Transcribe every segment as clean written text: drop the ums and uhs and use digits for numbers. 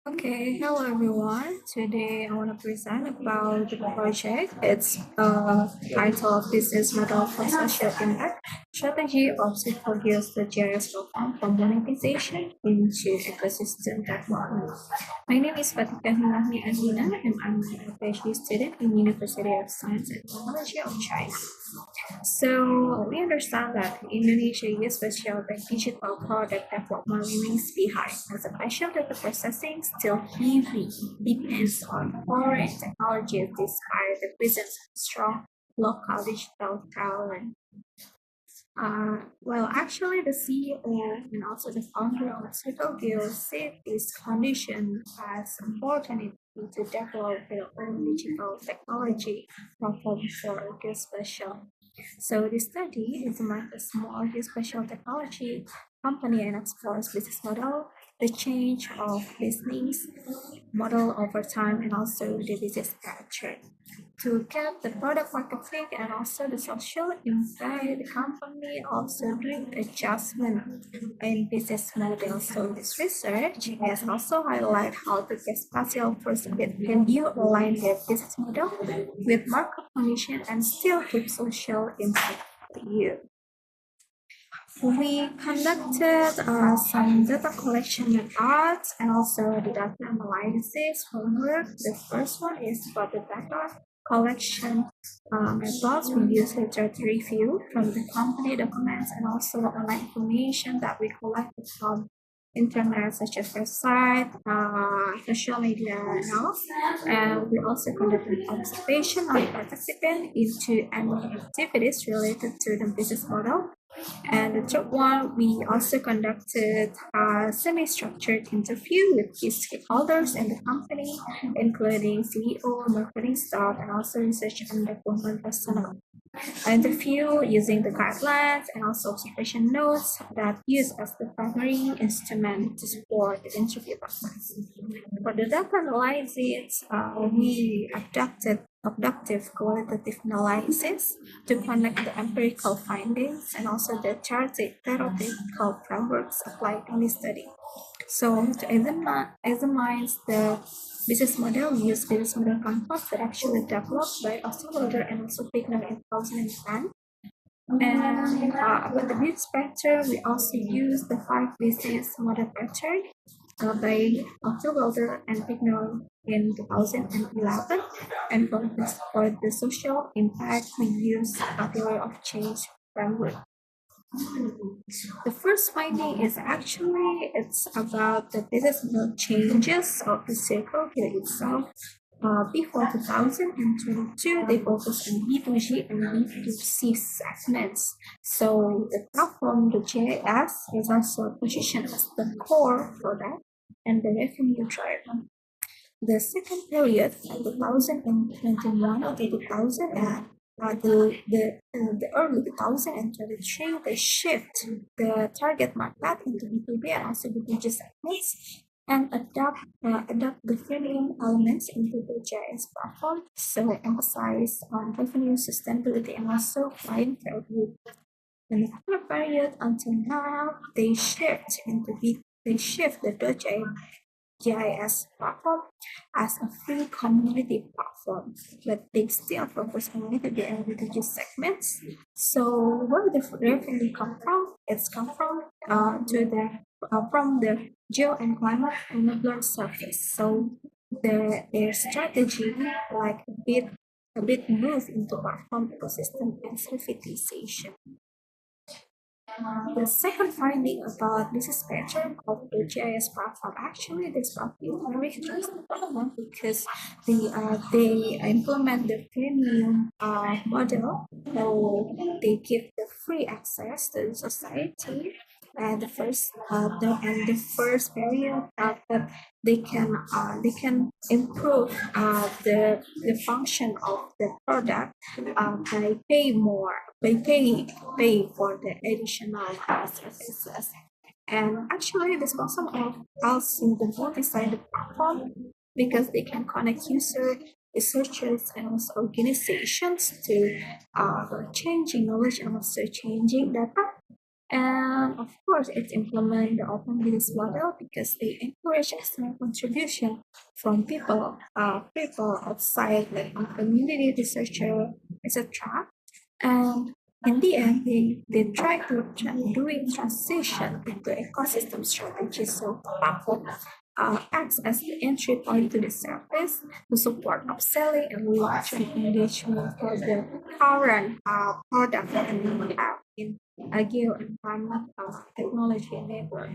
Okay, hello everyone. Today I want to present about the project. It's titled Business Model for Social Impact Strategy of Focus the GIS Program from Monetization into Ecosystem Development. My name is Fatika Hilami Azina and I'm a PhD student in University of Science and Technology of China. So we understand that Indonesia is special that digital product development remains behind as a special data processing still heavy depends on foreign technologies despite the presence of strong local digital talent. Well, actually, the CEO and also the founder of Circleville said this condition as opportunity to develop their own digital technology platform for geospatial. So the study is among a small geospatial technology company and explores business model, the change of business model over time, and also the business structure to get the product market fit and also the social impact, the company also doing adjustment in business model. So this research has also highlight how the spatial perspective can you align their business model with market condition and still keep social impact for you. We conducted some data collection methods and also the data analysis homework. The first one is for the data collection methods. We use literature review from the company documents and also online information that we collected from internet such as website, social media and all. And we also conducted observation of participants into any activities related to the business model and the third one, we also conducted a semi-structured interview with key stakeholders in the company, including CEO, marketing staff, and also research and development personnel. An interview using the guidelines and also observation notes that use as the primary instrument to support the interview process. For the data analysis, we abductive qualitative analysis to connect the empirical findings and also the theoretical frameworks applied in this study. So to examine the business model, we use business model concepts that actually developed by Osterwalder and also Wigner in 2010. And with the business pattern, we also use the five business model pattern by Osterwalder and Wigner in 2011. And for the social impact, we use a theory of change framework. The first finding is actually it's about the business model changes of the circle here itself. Before 2022, they focus on B2G and B2C segments. So the platform, the JS, is also positioned as the core product and the revenue driver. The second period, 2021 to 2000, the early 2023, they shift the target market into B2B and also B2G segments and adapt the freemium elements into the JS platform. So emphasize on revenue sustainability and also client value. In the third period until now, they shift the GIS platform as a free community platform, but they still focus on B2B and B2G segments. So where the revenue come from? It's come from the geo and climate enabler service. So their strategy like a bit move into platform ecosystem and servitization. The second finding about business pattern of the GIS platform, actually this platform is very interesting because they implement the premium model, so they give the free access to the society. And the first period that they can improve the function of the product by pay for the additional services. And actually, this also helps in the multi-sided platform because they can connect user, researchers, and also organizations to changing knowledge and also changing data. And of course, it implement the open business model because they encourage external contribution from people outside like community researcher, etc. And in the end, they try to doing transition into ecosystem strategy. So platform acts as the entry point to the service to support upselling and launch recommendation for the current product that we have in Agile environment technology network.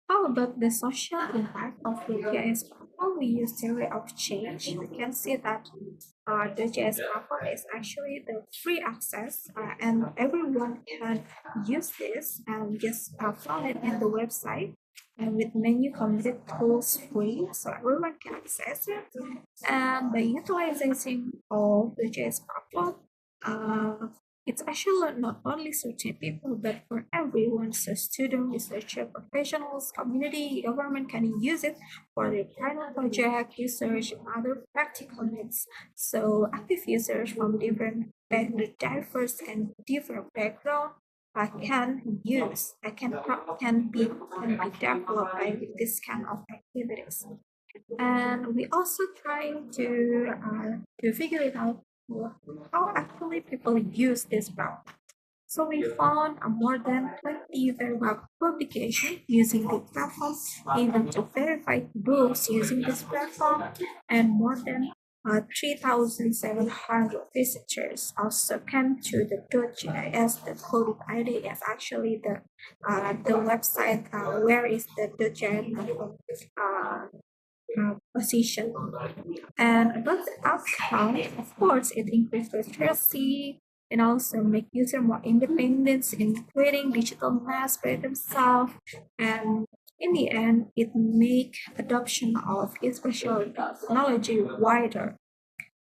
How about the social impact of the GIS platform? We use theory of change. We can see that the GIS platform is actually the free access, and everyone can use this and just found it in the website. And with menu committed tools free, so everyone can access it. And by utilizing of the GIS platform, uh, it's actually not only certain people, but for everyone. So student, researcher, professionals, community, government can use it for their final project, research, and other practical needs. So active users from diverse and different background can be developed by this kind of activities. And we also trying to figure it out how actually people use this browser. So we found more than 20 verified publications using the platform, even to verified books using this platform, and more than 3,700 visitors also came to the .gis. The coded ID is actually the website where is the .gis uh, position. And about the outcome, of course, it increases literacy and also make user more independent in creating digital maps by themselves. And in the end, it make adoption of special technology wider.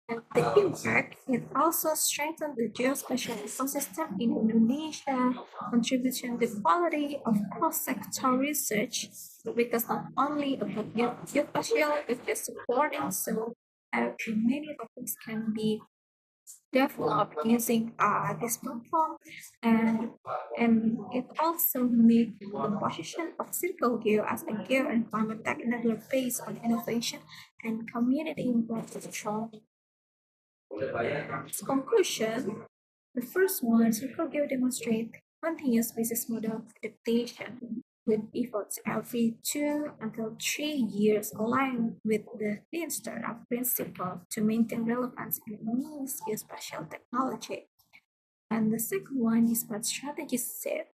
And the impact, it also strengthened the geospatial ecosystem in Indonesia, contributing to the quality of cross-sector research because not only about geospatial, it is supporting so many topics can be developed using this platform, and and it also make the position of Circle Geo as a geo and climate tech enabler based on innovation and community involvement strong. Its conclusion, the first one, Circle demonstrate continuous business model adaptation with efforts every 2 until 3 years aligned with the lean startup principle to maintain relevance in niche spatial technology. And the second one is what strategy set.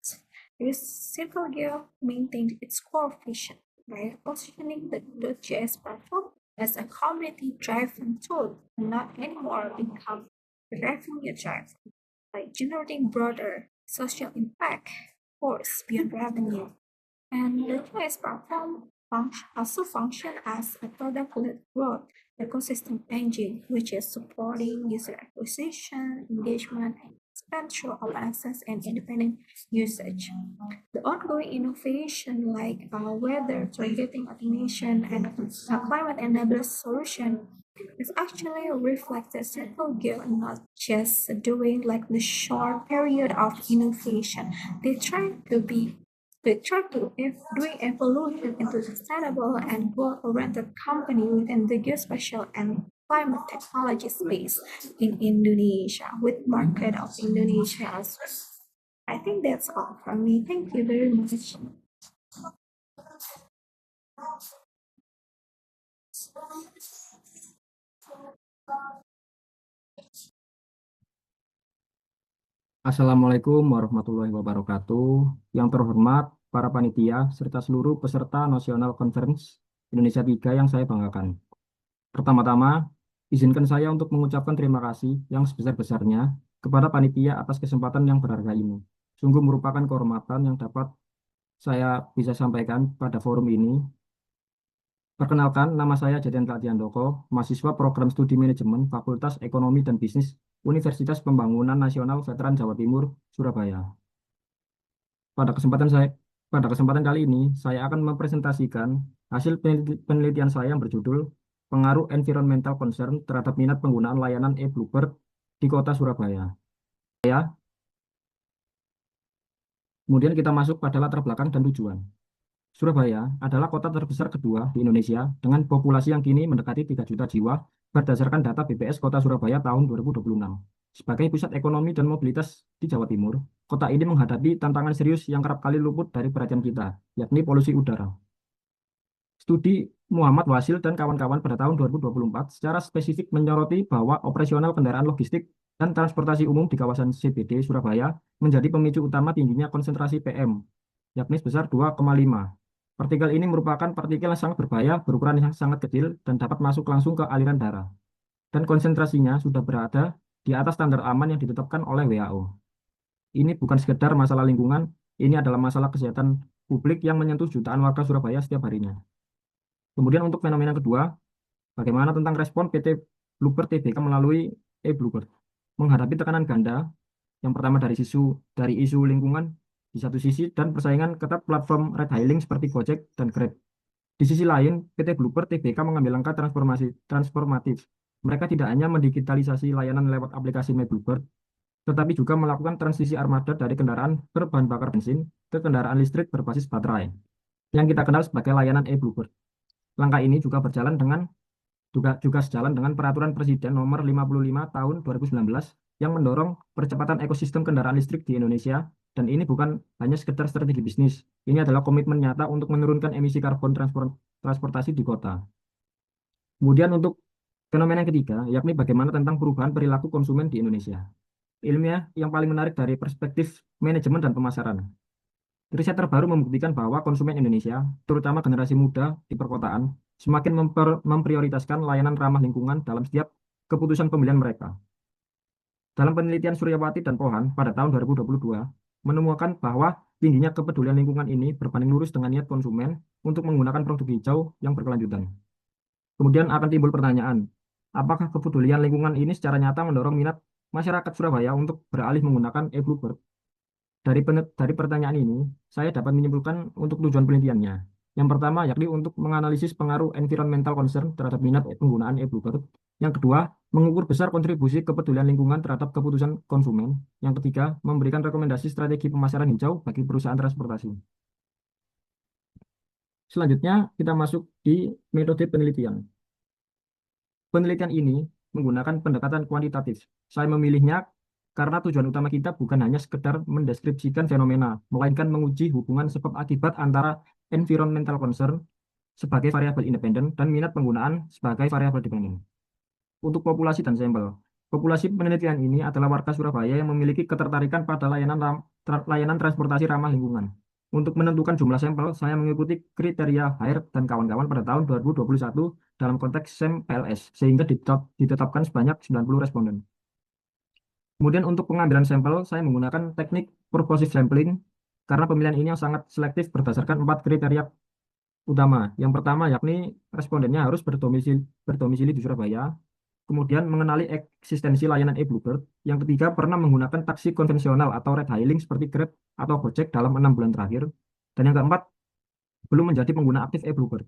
Circle maintained its core vision by positioning the .js platform as a community-driven tool, and not anymore become revenue-driven, by generating broader social impact, of course, beyond revenue. And the JS platform also function as a product-led growth ecosystem engine, which is supporting user acquisition, engagement, and expansion of access and independent usage. The ongoing innovation like weather targeting automation and climate enabled solution is actually reflected Circle Gear not just doing like the short period of innovation. They try to be they try to doing evolution into sustainable and growth-oriented company within the geospatial and climate technology space in Indonesia with market of Indonesia as well. I think that's all from me. Thank you very much. Assalamualaikum warahmatullahi wabarakatuh. Yang terhormat, para panitia, serta seluruh peserta National Conference Indonesia 3 yang saya banggakan. Pertama-tama, izinkan saya untuk mengucapkan terima kasih yang sebesar-besarnya kepada panitia atas kesempatan yang berharga ini. Sungguh merupakan kehormatan yang dapat saya bisa sampaikan pada forum ini. Perkenalkan, nama saya Jaden Doko, mahasiswa program studi manajemen Fakultas Ekonomi dan Bisnis Universitas Pembangunan Nasional Veteran Jawa Timur, Surabaya. Pada kesempatan saya, pada kesempatan kali ini, saya akan mempresentasikan hasil penelitian saya yang berjudul Pengaruh Environmental Concern terhadap minat penggunaan layanan e-Bluebird di Kota Surabaya. Kemudian kita masuk pada latar belakang dan tujuan. Surabaya adalah kota terbesar kedua di Indonesia dengan populasi yang kini mendekati 3 juta jiwa berdasarkan data BPS Kota Surabaya tahun 2026. Sebagai pusat ekonomi dan mobilitas di Jawa Timur, kota ini menghadapi tantangan serius yang kerap kali luput dari perhatian kita, yakni polusi udara. Studi Muhammad Wasil dan kawan-kawan pada tahun 2024 secara spesifik menyoroti bahwa operasional kendaraan logistik dan transportasi umum di kawasan CBD Surabaya menjadi pemicu utama tingginya konsentrasi PM, yakni sebesar 2,5. Partikel ini merupakan partikel yang sangat berbahaya, berukuran yang sangat kecil, dan dapat masuk langsung ke aliran darah. Dan konsentrasinya sudah berada di atas standar aman yang ditetapkan oleh WHO. Ini bukan sekedar masalah lingkungan, ini adalah masalah kesehatan publik yang menyentuh jutaan warga Surabaya setiap harinya. Kemudian untuk fenomena kedua, bagaimana tentang respon PT Bluebird Tbk melalui e-Bluebird menghadapi tekanan ganda, yang pertama dari isu lingkungan di satu sisi dan persaingan ketat platform ride hailing seperti Gojek dan Grab. Di sisi lain, PT Bluebird Tbk mengambil langkah transformatif. Mereka tidak hanya mendigitalisasi layanan lewat aplikasi My Bluebird, tetapi juga melakukan transisi armada dari kendaraan berbahan bakar bensin ke kendaraan listrik berbasis baterai, yang kita kenal sebagai layanan e-Bluebird. Langkah ini juga sejalan dengan Peraturan Presiden Nomor 55 Tahun 2019 yang mendorong percepatan ekosistem kendaraan listrik di Indonesia, dan ini bukan hanya sekedar strategi bisnis. Ini adalah komitmen nyata untuk menurunkan emisi karbon transportasi di kota. Kemudian untuk fenomena yang ketiga, yakni bagaimana tentang perubahan perilaku konsumen di Indonesia. Ilmiah yang paling menarik dari perspektif manajemen dan pemasaran. Riset terbaru membuktikan bahwa konsumen Indonesia, terutama generasi muda di perkotaan, semakin memprioritaskan layanan ramah lingkungan dalam setiap keputusan pembelian mereka. Dalam penelitian Suryawati dan Pohan pada tahun 2022, menemukan bahwa tingginya kepedulian lingkungan ini berbanding lurus dengan niat konsumen untuk menggunakan produk hijau yang berkelanjutan. Kemudian akan timbul pertanyaan, apakah kepedulian lingkungan ini secara nyata mendorong minat masyarakat Surabaya untuk beralih menggunakan e-Bluebird? Dari pertanyaan ini, saya dapat menyimpulkan untuk tujuan penelitiannya. Yang pertama, yakni untuk menganalisis pengaruh environmental concern terhadap minat penggunaan e-Bluebird. Yang kedua, mengukur besar kontribusi kepedulian lingkungan terhadap keputusan konsumen. Yang ketiga, memberikan rekomendasi strategi pemasaran hijau bagi perusahaan transportasi. Selanjutnya, kita masuk di metode penelitian. Penelitian ini menggunakan pendekatan kuantitatif. Saya memilihnya karena tujuan utama kita bukan hanya sekedar mendeskripsikan fenomena, melainkan menguji hubungan sebab akibat antara environmental concern sebagai variabel independen dan minat penggunaan sebagai variabel dependen. Untuk populasi dan sampel, populasi penelitian ini adalah warga Surabaya yang memiliki ketertarikan pada layanan transportasi ramah lingkungan. Untuk menentukan jumlah sampel, saya mengikuti kriteria Haier dan kawan-kawan pada tahun 2021 dalam konteks SEM PLS, sehingga ditetapkan sebanyak 90 responden. Kemudian untuk pengambilan sampel, saya menggunakan teknik purposive sampling karena pemilihan ini yang sangat selektif berdasarkan 4 kriteria utama. Yang pertama yakni respondennya harus berdomisili di Surabaya, kemudian mengenali eksistensi layanan e-Bluebird. Yang ketiga, pernah menggunakan taksi konvensional atau ride hailing seperti Grab atau Gojek dalam 6 bulan terakhir. Dan yang keempat, belum menjadi pengguna aktif e-Bluebird.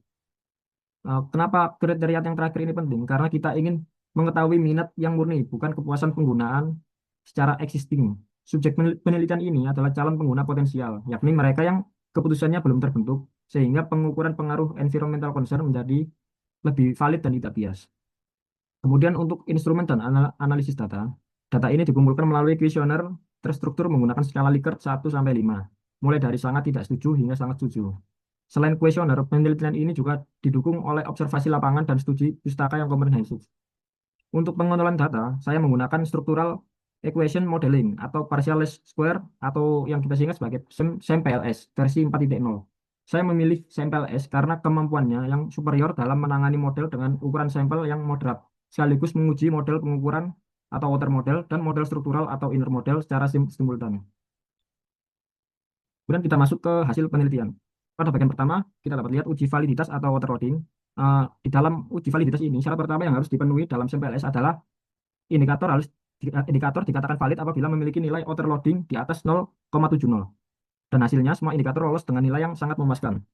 Kenapa kriteria yang terakhir ini penting? Karena kita ingin mengetahui minat yang murni, bukan kepuasan penggunaan secara existing. Subjek penelitian ini adalah calon pengguna potensial, yakni mereka yang keputusannya belum terbentuk, sehingga pengukuran pengaruh environmental concern menjadi lebih valid dan tidak bias. Kemudian untuk instrumen dan analisis data, data ini dikumpulkan melalui kuesioner terstruktur menggunakan skala Likert 1-5, mulai dari sangat tidak setuju hingga sangat setuju. Selain kuesioner, penelitian ini juga didukung oleh observasi lapangan dan studi pustaka yang komprehensif. Untuk pengontrolan data, saya menggunakan structural equation modeling atau partial least square atau yang kita singkat sebagai SEM PLS versi 4.0. Saya memilih SEM PLS karena kemampuannya yang superior dalam menangani model dengan ukuran sampel yang moderat, sekaligus menguji model pengukuran atau outer model dan model struktural atau inner model secara simultan. Kemudian kita masuk ke hasil penelitian. Pada bagian pertama, kita dapat lihat uji validitas atau waterloading. Di dalam uji validitas ini, syarat pertama yang harus dipenuhi dalam SMPLS adalah indikator dikatakan valid apabila memiliki nilai overloading di atas 0,70. Dan hasilnya semua indikator lolos dengan nilai yang sangat memuaskan.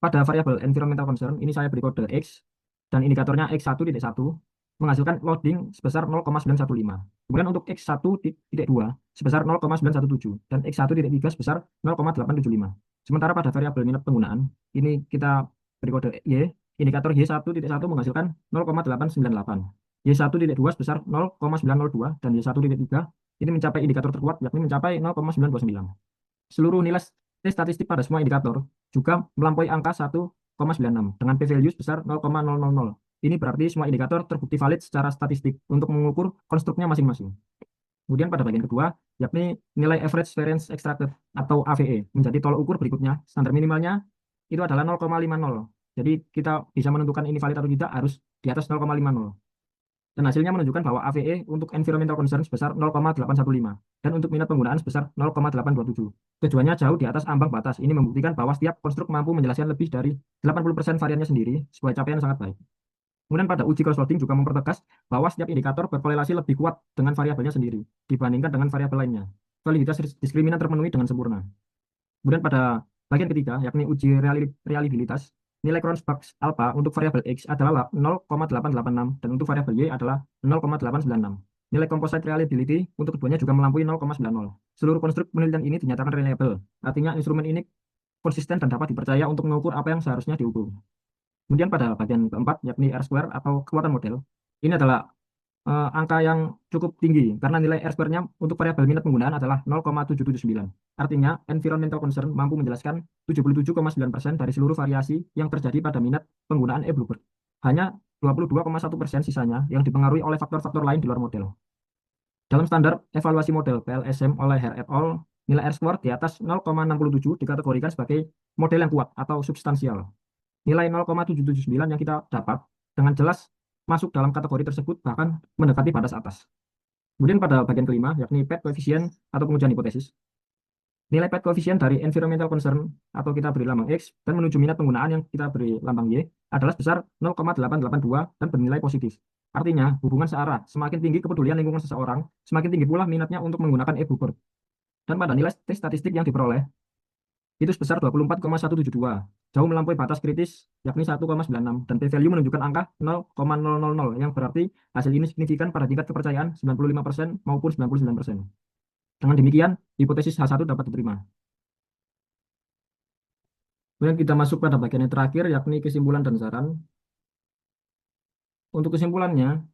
Pada variabel environmental concern, ini saya beri kode X, dan indikatornya X1.1. menghasilkan loading sebesar 0,915. Kemudian untuk X1.2 sebesar 0,917 dan X1.3 sebesar 0,875. Sementara pada variabel minat penggunaan, ini kita beri kode Y, indikator Y1.1 menghasilkan 0,898. Y1.2 sebesar 0,902 dan Y1.3 ini mencapai indikator terkuat yakni mencapai 0,929. Seluruh nilai statistik pada semua indikator juga melampaui angka 1,96 dengan p-value sebesar 0,000. Ini berarti semua indikator terbukti valid secara statistik untuk mengukur konstruknya masing-masing. Kemudian pada bagian kedua, yakni nilai average variance extracted atau AVE menjadi tolok ukur berikutnya. Standar minimalnya itu adalah 0,50. Jadi kita bisa menentukan ini valid atau tidak harus di atas 0,50. Dan hasilnya menunjukkan bahwa AVE untuk environmental concern sebesar 0,815 dan untuk minat penggunaan sebesar 0,827. Tujuannya jauh di atas ambang batas. Ini membuktikan bahwa setiap konstruk mampu menjelaskan lebih dari 80% variannya sendiri, sebuah capaian yang sangat baik. Kemudian pada uji crossloading juga mempertegas bahwa setiap indikator berkorelasi lebih kuat dengan variabelnya sendiri dibandingkan dengan variabel lainnya. Validitas diskriminan terpenuhi dengan sempurna. Kemudian pada bagian ketiga, yakni uji reliabilitas, nilai Cronbach's alpha untuk variabel X adalah 0,886 dan untuk variabel Y adalah 0,896. Nilai composite reliability untuk keduanya juga melampaui 0,90. Seluruh konstruk penelitian ini dinyatakan reliable. Artinya instrumen ini konsisten dan dapat dipercaya untuk mengukur apa yang seharusnya diukur. Kemudian pada bagian keempat, yakni R-square atau kekuatan model, ini adalah angka yang cukup tinggi karena nilai R-square-nya untuk variabel minat penggunaan adalah 0,779. Artinya, environmental concern mampu menjelaskan 77,9% dari seluruh variasi yang terjadi pada minat penggunaan e-bluebird. Hanya 22,1% sisanya yang dipengaruhi oleh faktor-faktor lain di luar model. Dalam standar evaluasi model PLSM oleh Hare et al., nilai R-square di atas 0,67 dikategorikan sebagai model yang kuat atau substansial. Nilai 0,779 yang kita dapat dengan jelas masuk dalam kategori tersebut bahkan mendekati batas atas. Kemudian pada bagian kelima, yakni PET coefficient atau pengujian hipotesis. Nilai PET coefficient dari environmental concern atau kita beri lambang X dan menuju minat penggunaan yang kita beri lambang Y adalah sebesar 0,882 dan bernilai positif. Artinya, hubungan searah. Semakin tinggi kepedulian lingkungan seseorang, semakin tinggi pula minatnya untuk menggunakan e-bluebird. Dan pada nilai statistik yang diperoleh, itu sebesar 24,172, jauh melampaui batas kritis yakni 1,96 dan p-value menunjukkan angka 0,000 yang berarti hasil ini signifikan pada tingkat kepercayaan 95% maupun 99%. Dengan demikian, hipotesis H1 dapat diterima. Kemudian kita masuk pada bagian yang terakhir yakni kesimpulan dan saran. Untuk kesimpulannya,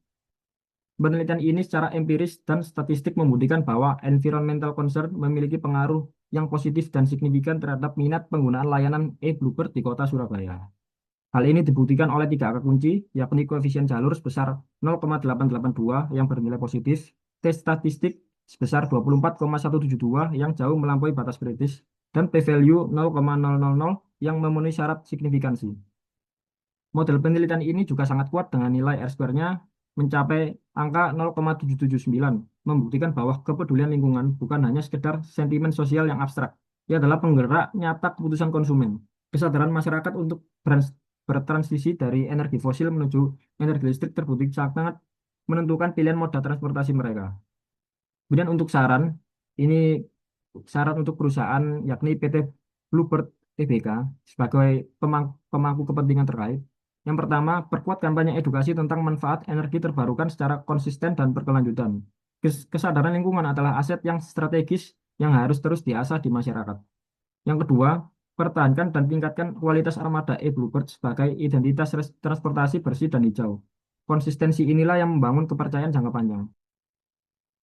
penelitian ini secara empiris dan statistik membuktikan bahwa environmental concern memiliki pengaruh yang positif dan signifikan terhadap minat penggunaan layanan e-bluebird di kota Surabaya. Hal ini dibuktikan oleh tiga angka kunci, yakni koefisien jalur sebesar 0,882 yang bernilai positif, tes statistik sebesar 24,172 yang jauh melampaui batas kritis, dan p-value 0,000 yang memenuhi syarat signifikansi. Model penelitian ini juga sangat kuat dengan nilai R-square-nya mencapai angka 0,779, membuktikan bahwa kepedulian lingkungan bukan hanya sekedar sentimen sosial yang abstrak, ia adalah penggerak nyata keputusan konsumen. Kesadaran masyarakat untuk bertransisi dari energi fosil menuju energi listrik terbukti sangat menentukan pilihan moda transportasi mereka. Kemudian untuk saran, ini syarat untuk perusahaan yakni PT Bluebird Tbk sebagai pemangku kepentingan terkait. Yang pertama, perkuat kampanye edukasi tentang manfaat energi terbarukan secara konsisten dan berkelanjutan. Kesadaran lingkungan adalah aset yang strategis yang harus terus diasah di masyarakat. Yang kedua, pertahankan dan tingkatkan kualitas armada e-Bluebird sebagai identitas transportasi bersih dan hijau. Konsistensi inilah yang membangun kepercayaan jangka panjang.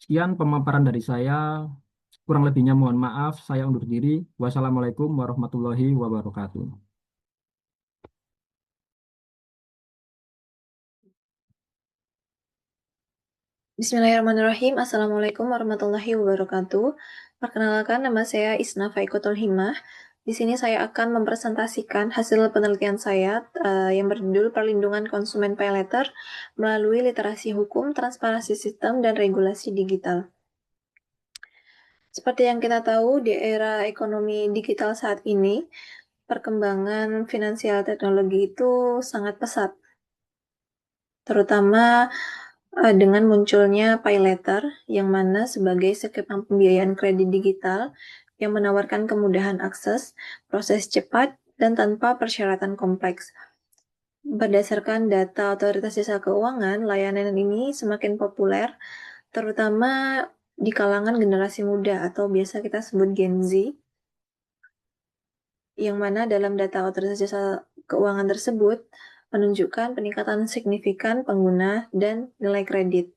Sekian pemaparan dari saya. Kurang lebihnya mohon maaf. Saya undur diri. Wassalamualaikum warahmatullahi wabarakatuh. Bismillahirrahmanirrahim. Assalamualaikum warahmatullahi wabarakatuh. Perkenalkan, nama saya Isna Faikotul Himah. Di sini saya akan mempresentasikan hasil penelitian saya yang berjudul Perlindungan Konsumen Pay Letter melalui literasi hukum, transparansi sistem, dan regulasi digital. Seperti yang kita tahu, di era ekonomi digital saat ini, perkembangan finansial teknologi itu sangat pesat, terutama dengan munculnya pay letter yang mana sebagai skema pembiayaan kredit digital yang menawarkan kemudahan akses, proses cepat, dan tanpa persyaratan kompleks. Berdasarkan data Otoritas Jasa Keuangan, layanan ini semakin populer, terutama di kalangan generasi muda atau biasa kita sebut Gen Z, yang mana dalam data Otoritas Jasa Keuangan tersebut menunjukkan peningkatan signifikan pengguna dan nilai kredit.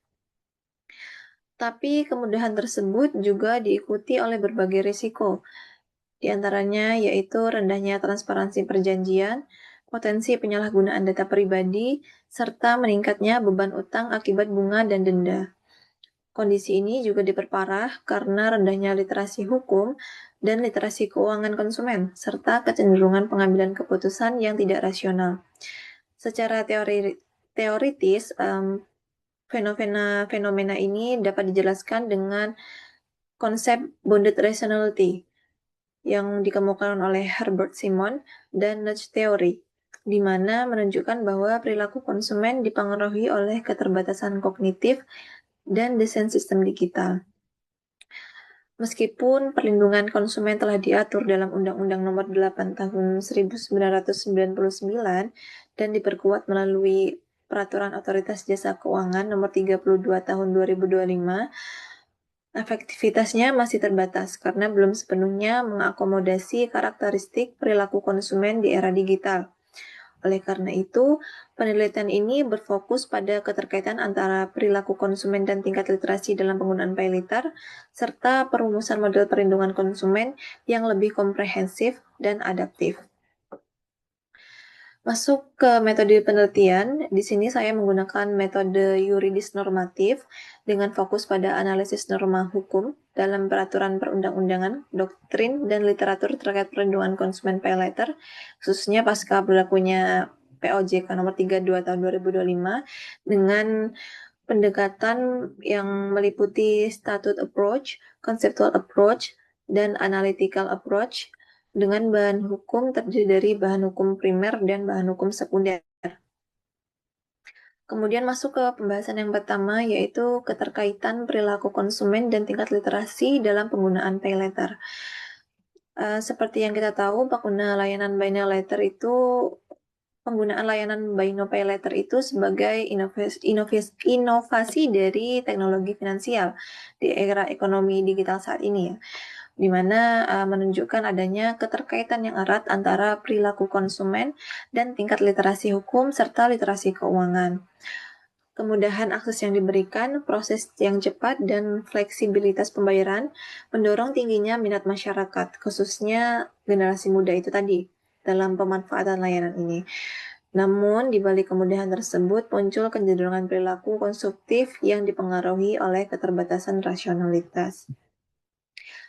Tapi kemudahan tersebut juga diikuti oleh berbagai risiko, di antaranya yaitu rendahnya transparansi perjanjian, potensi penyalahgunaan data pribadi, serta meningkatnya beban utang akibat bunga dan denda. Kondisi ini juga diperparah karena rendahnya literasi hukum dan literasi keuangan konsumen, serta kecenderungan pengambilan keputusan yang tidak rasional. Secara teoritis, fenomena ini dapat dijelaskan dengan konsep bounded rationality yang dikemukakan oleh Herbert Simon dan nudge theory, di mana menunjukkan bahwa perilaku konsumen dipengaruhi oleh keterbatasan kognitif dan desain sistem digital. Meskipun perlindungan konsumen telah diatur dalam Undang-Undang Nomor 8 Tahun 1999 dan diperkuat melalui Peraturan Otoritas Jasa Keuangan Nomor 32 Tahun 2025, efektivitasnya masih terbatas karena belum sepenuhnya mengakomodasi karakteristik perilaku konsumen di era digital. Oleh karena itu, penelitian ini berfokus pada keterkaitan antara perilaku konsumen dan tingkat literasi dalam penggunaan PayLater, serta perumusan model perlindungan konsumen yang lebih komprehensif dan adaptif. Masuk ke metode penelitian, di sini saya menggunakan metode yuridis normatif dengan fokus pada analisis norma hukum dalam peraturan perundang-undangan, doktrin, dan literatur terkait perlindungan konsumen PayLater, khususnya pasca berlakunya POJK nomor 32 tahun 2025 dengan pendekatan yang meliputi statute approach, conceptual approach, dan analytical approach dengan bahan hukum terdiri dari bahan hukum primer dan bahan hukum sekunder. Kemudian masuk ke pembahasan yang pertama, yaitu keterkaitan perilaku konsumen dan tingkat literasi dalam penggunaan PayLater. Seperti yang kita tahu, pengguna layanan Buy Now Later itu penggunaan layanan Buy Now Pay Later itu sebagai inovasi dari teknologi finansial di era ekonomi digital saat ini ya, di mana menunjukkan adanya keterkaitan yang erat antara perilaku konsumen dan tingkat literasi hukum serta literasi keuangan. Kemudahan akses yang diberikan, proses yang cepat, dan fleksibilitas pembayaran mendorong tingginya minat masyarakat, khususnya generasi muda itu tadi, dalam pemanfaatan layanan ini. Namun, di balik kemudahan tersebut muncul kecenderungan perilaku konsumtif yang dipengaruhi oleh keterbatasan rasionalitas,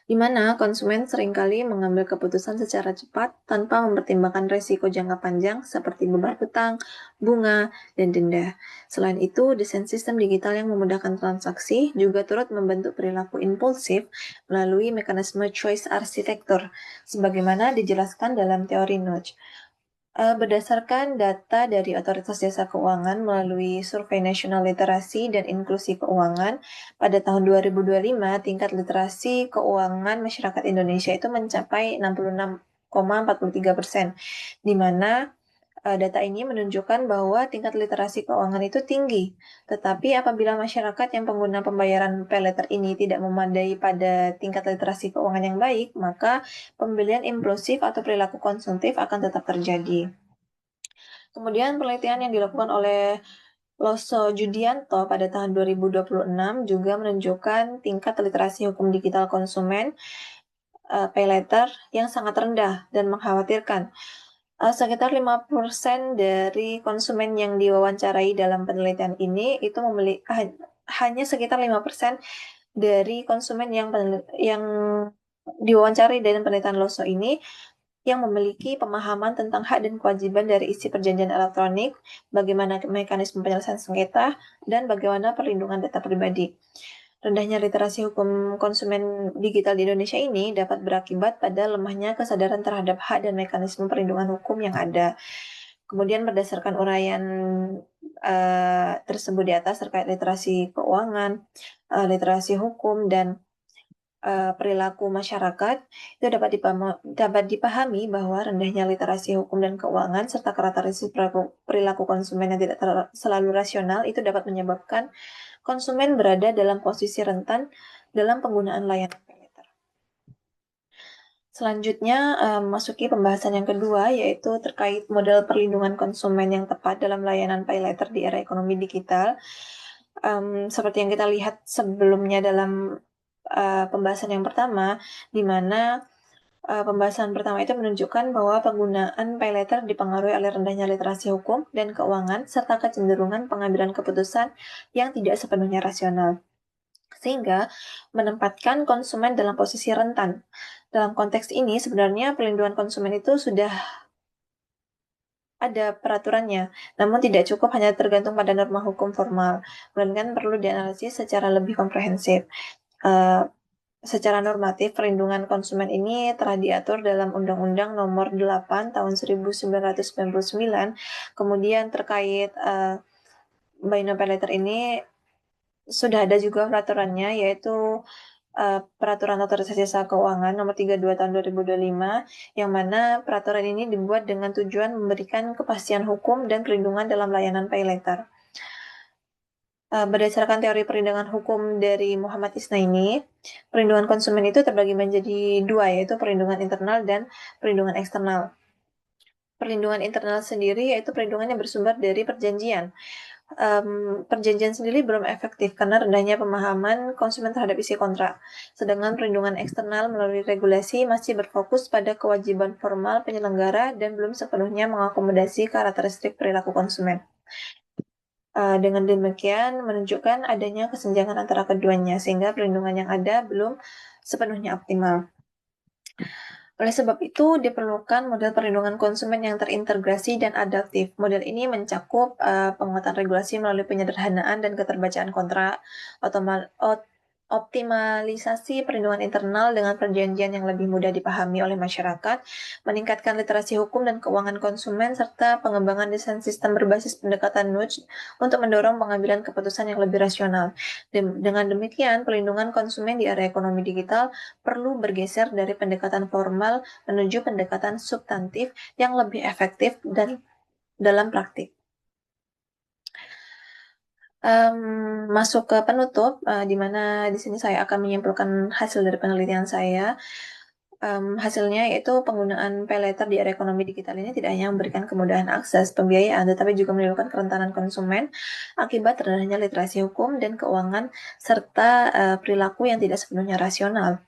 di mana konsumen seringkali mengambil keputusan secara cepat tanpa mempertimbangkan risiko jangka panjang seperti beban hutang, bunga, dan denda. Selain itu, desain sistem digital yang memudahkan transaksi juga turut membentuk perilaku impulsif melalui mekanisme choice architecture, sebagaimana dijelaskan dalam teori nudge. Berdasarkan data dari Otoritas Jasa Keuangan melalui Survei Nasional Literasi dan Inklusi Keuangan, pada tahun 2025 tingkat literasi keuangan masyarakat Indonesia itu mencapai 66,43%, di mana data ini menunjukkan bahwa tingkat literasi keuangan itu tinggi. Tetapi apabila masyarakat yang pengguna pembayaran PayLater ini tidak memadai pada tingkat literasi keuangan yang baik, maka pembelian impulsif atau perilaku konsumtif akan tetap terjadi. Kemudian penelitian yang dilakukan oleh Loso Judianto pada tahun 2026 juga menunjukkan tingkat literasi hukum digital konsumen PayLater yang sangat rendah dan mengkhawatirkan. Sekitar 5% dari konsumen yang diwawancarai dalam penelitian ini itu hanya sekitar 5% dari konsumen yang diwawancarai dalam penelitian Loso ini yang memiliki pemahaman tentang hak dan kewajiban dari isi perjanjian elektronik, bagaimana mekanisme penyelesaian sengketa, dan bagaimana perlindungan data pribadi. Rendahnya literasi hukum konsumen digital di Indonesia ini dapat berakibat pada lemahnya kesadaran terhadap hak dan mekanisme perlindungan hukum yang ada. Kemudian berdasarkan uraian tersebut di atas terkait literasi keuangan, literasi hukum, dan perilaku masyarakat, itu dapat dipahami bahwa rendahnya literasi hukum dan keuangan serta karakteristik perilaku konsumen yang tidak selalu rasional itu dapat menyebabkan konsumen berada dalam posisi rentan dalam penggunaan layanan paylater. Selanjutnya, masuki pembahasan yang kedua, yaitu terkait model perlindungan konsumen yang tepat dalam layanan paylater di era ekonomi digital. Seperti yang kita lihat sebelumnya dalam pembahasan yang pertama, di mana pembahasan pertama itu menunjukkan bahwa penggunaan paylater dipengaruhi oleh rendahnya literasi hukum dan keuangan serta kecenderungan pengambilan keputusan yang tidak sepenuhnya rasional, sehingga menempatkan konsumen dalam posisi rentan. Dalam konteks ini, sebenarnya perlindungan konsumen itu sudah ada peraturannya, namun tidak cukup hanya tergantung pada norma hukum formal, melainkan perlu dianalisis secara lebih komprehensif. Secara normatif, perlindungan konsumen ini telah diatur dalam Undang-Undang Nomor 8 Tahun 1999. Kemudian terkait buy now pay later ini sudah ada juga peraturannya, yaitu Peraturan Otoritas Jasa Keuangan Nomor 32 Tahun 2025, yang mana peraturan ini dibuat dengan tujuan memberikan kepastian hukum dan perlindungan dalam layanan pay later. Berdasarkan teori perlindungan hukum dari Muhammad Isnaini, perlindungan konsumen itu terbagi menjadi dua, yaitu perlindungan internal dan perlindungan eksternal. Perlindungan internal sendiri yaitu perlindungan yang bersumber dari perjanjian. Perjanjian sendiri belum efektif karena rendahnya pemahaman konsumen terhadap isi kontrak. Sedangkan perlindungan eksternal melalui regulasi masih berfokus pada kewajiban formal penyelenggara dan belum sepenuhnya mengakomodasi karakteristik perilaku konsumen. Dengan demikian menunjukkan adanya kesenjangan antara keduanya, sehingga perlindungan yang ada belum sepenuhnya optimal. Oleh sebab itu, diperlukan model perlindungan konsumen yang terintegrasi dan adaptif. Model ini mencakup penguatan regulasi melalui penyederhanaan dan keterbacaan kontrak, optimalisasi perlindungan internal dengan perjanjian yang lebih mudah dipahami oleh masyarakat, meningkatkan literasi hukum dan keuangan konsumen, serta pengembangan desain sistem berbasis pendekatan nudge untuk mendorong pengambilan keputusan yang lebih rasional. Dengan demikian, perlindungan konsumen di era ekonomi digital perlu bergeser dari pendekatan formal menuju pendekatan substantif yang lebih efektif dan dalam praktik. Masuk ke penutup, di mana di sini saya akan menyimpulkan hasil dari penelitian saya. Hasilnya yaitu penggunaan pay later di era ekonomi digital ini tidak hanya memberikan kemudahan akses pembiayaan, tetapi juga menimbulkan kerentanan konsumen akibat rendahnya literasi hukum dan keuangan serta perilaku yang tidak sepenuhnya rasional.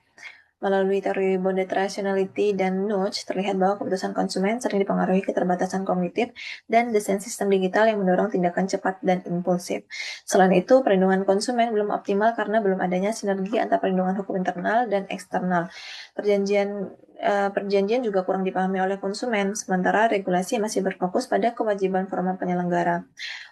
Melalui teori bonded rationality dan nudge, terlihat bahwa keputusan konsumen sering dipengaruhi keterbatasan kognitif dan desain sistem digital yang mendorong tindakan cepat dan impulsif. Selain itu, perlindungan konsumen belum optimal karena belum adanya sinergi antara perlindungan hukum internal dan eksternal. Perjanjian juga kurang dipahami oleh konsumen, sementara regulasi masih berfokus pada kewajiban formal penyelenggara.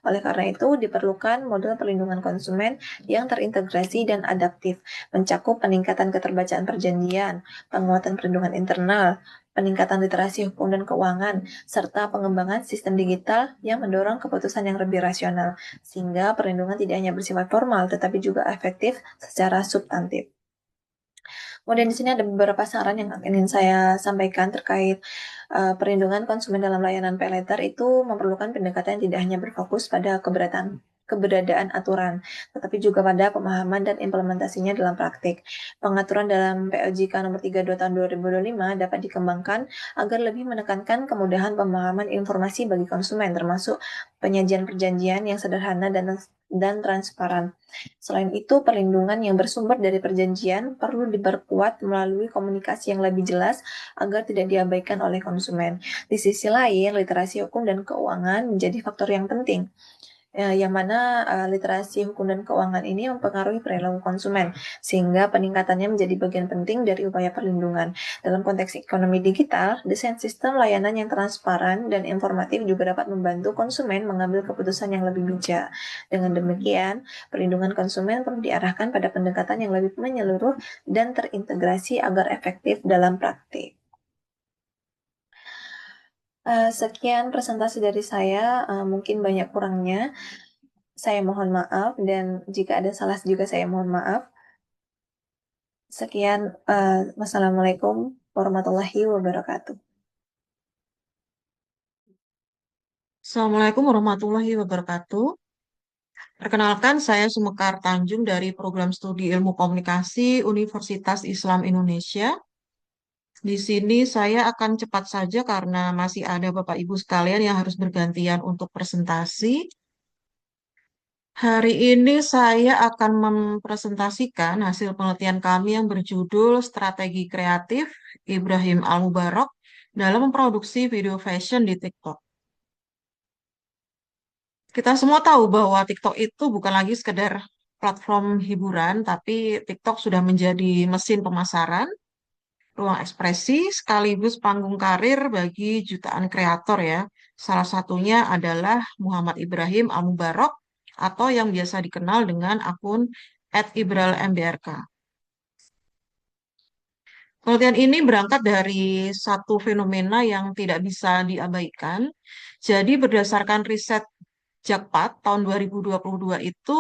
Oleh karena itu, diperlukan model perlindungan konsumen yang terintegrasi dan adaptif, mencakup peningkatan keterbacaan perjanjian, penguatan perlindungan internal, peningkatan literasi hukum dan keuangan, serta pengembangan sistem digital yang mendorong keputusan yang lebih rasional, sehingga perlindungan tidak hanya bersifat formal, tetapi juga efektif secara substantif. Kemudian di sini ada beberapa saran yang ingin saya sampaikan terkait perlindungan konsumen dalam layanan pay later. Itu memerlukan pendekatan yang tidak hanya berfokus pada keberadaan aturan, tetapi juga pada pemahaman dan implementasinya dalam praktik. Pengaturan dalam POJK nomor 32 tahun 2025 dapat dikembangkan agar lebih menekankan kemudahan pemahaman informasi bagi konsumen, termasuk penyajian perjanjian yang sederhana dan transparan. Selain itu, perlindungan yang bersumber dari perjanjian perlu diperkuat melalui komunikasi yang lebih jelas agar tidak diabaikan oleh konsumen. Di sisi lain, literasi hukum dan keuangan menjadi faktor yang penting, yang mana literasi hukum dan keuangan ini mempengaruhi perilaku konsumen, sehingga peningkatannya menjadi bagian penting dari upaya perlindungan. Dalam konteks ekonomi digital, desain sistem layanan yang transparan dan informatif juga dapat membantu konsumen mengambil keputusan yang lebih bijak. Dengan demikian, perlindungan konsumen perlu diarahkan pada pendekatan yang lebih menyeluruh dan terintegrasi agar efektif dalam praktik. Sekian presentasi dari saya, mungkin banyak kurangnya. Saya mohon maaf, dan jika ada salah juga saya mohon maaf. Sekian, wassalamualaikum warahmatullahi wabarakatuh. Assalamualaikum warahmatullahi wabarakatuh. Perkenalkan, saya Sumekar Tanjung dari Program Studi Ilmu Komunikasi Universitas Islam Indonesia. Di sini saya akan cepat saja karena masih ada Bapak Ibu sekalian yang harus bergantian untuk presentasi. Hari ini saya akan mempresentasikan hasil penelitian kami yang berjudul Strategi Kreatif Ibrahim Al-Mubarak dalam memproduksi video fashion di TikTok. Kita semua tahu bahwa TikTok itu bukan lagi sekedar platform hiburan, tapi TikTok sudah menjadi mesin pemasaran, ruang ekspresi, sekaligus panggung karir bagi jutaan kreator ya. Salah satunya adalah Muhammad Ibrahim Al-Mubarak atau yang biasa dikenal dengan akun @ibralmbrk. Penelitian ini berangkat dari satu fenomena yang tidak bisa diabaikan. Jadi berdasarkan riset Jakpat tahun 2022 itu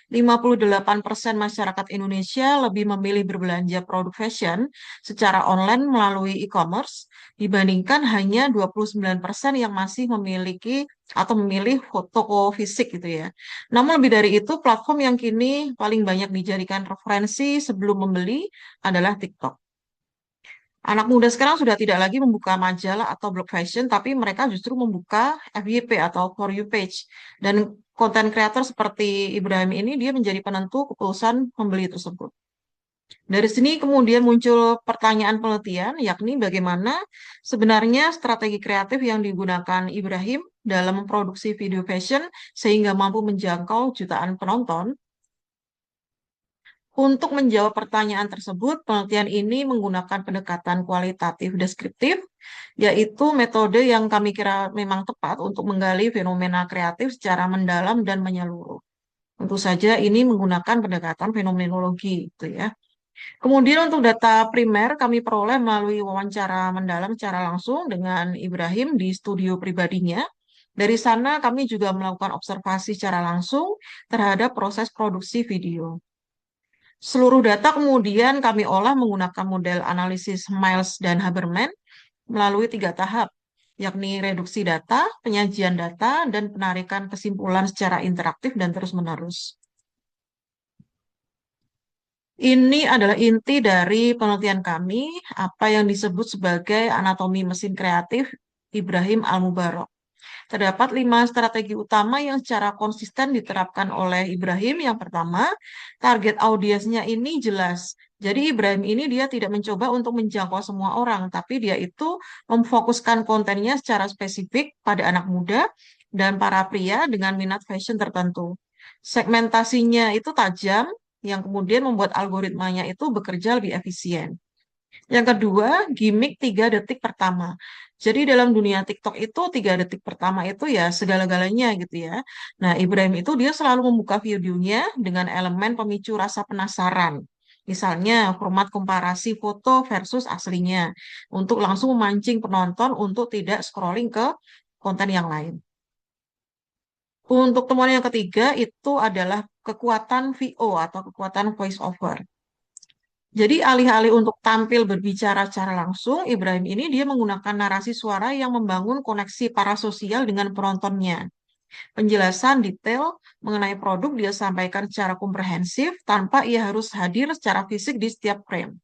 58% masyarakat Indonesia lebih memilih berbelanja produk fashion secara online melalui e-commerce dibandingkan hanya 29% yang masih memiliki atau memilih toko fisik gitu ya. Namun lebih dari itu, platform yang kini paling banyak dijadikan referensi sebelum membeli adalah TikTok. Anak muda sekarang sudah tidak lagi membuka majalah atau blog fashion, tapi mereka justru membuka FYP atau For You page. Dan konten kreator seperti Ibrahim ini, dia menjadi penentu keputusan membeli tersebut. Dari sini kemudian muncul pertanyaan penelitian, yakni bagaimana sebenarnya strategi kreatif yang digunakan Ibrahim dalam memproduksi video fashion sehingga mampu menjangkau jutaan penonton. Untuk menjawab pertanyaan tersebut, penelitian ini menggunakan pendekatan kualitatif deskriptif, yaitu metode yang kami kira memang tepat untuk menggali fenomena kreatif secara mendalam dan menyeluruh. Tentu saja ini menggunakan pendekatan fenomenologi, gitu ya. Kemudian untuk data primer kami peroleh melalui wawancara mendalam secara langsung dengan Ibrahim di studio pribadinya. Dari sana kami juga melakukan observasi secara langsung terhadap proses produksi video. Seluruh data kemudian kami olah menggunakan model analisis Miles dan Haberman melalui 3 tahap, yakni reduksi data, penyajian data, dan penarikan kesimpulan secara interaktif dan terus-menerus. Ini adalah inti dari penelitian kami, apa yang disebut sebagai anatomi mesin kreatif Ibrahim Al-Mubarak. Terdapat 5 strategi utama yang secara konsisten diterapkan oleh Ibrahim. Yang pertama, target audiensnya ini jelas. Jadi Ibrahim ini dia tidak mencoba untuk menjangkau semua orang, tapi dia itu memfokuskan kontennya secara spesifik pada anak muda dan para pria dengan minat fashion tertentu. Segmentasinya itu tajam, yang kemudian membuat algoritmanya itu bekerja lebih efisien. Yang kedua, gimmick 3 detik pertama. Jadi dalam dunia TikTok itu 3 detik pertama itu ya segala-galanya gitu ya. Nah, Ibrahim itu dia selalu membuka videonya dengan elemen pemicu rasa penasaran. Misalnya format komparasi foto versus aslinya untuk langsung memancing penonton untuk tidak scrolling ke konten yang lain. Untuk temuan yang ketiga itu adalah kekuatan VO atau kekuatan voice over. Jadi alih-alih untuk tampil berbicara secara langsung, Ibrahim ini dia menggunakan narasi suara yang membangun koneksi parasosial dengan penontonnya. Penjelasan detail mengenai produk dia sampaikan secara komprehensif tanpa ia harus hadir secara fisik di setiap frame.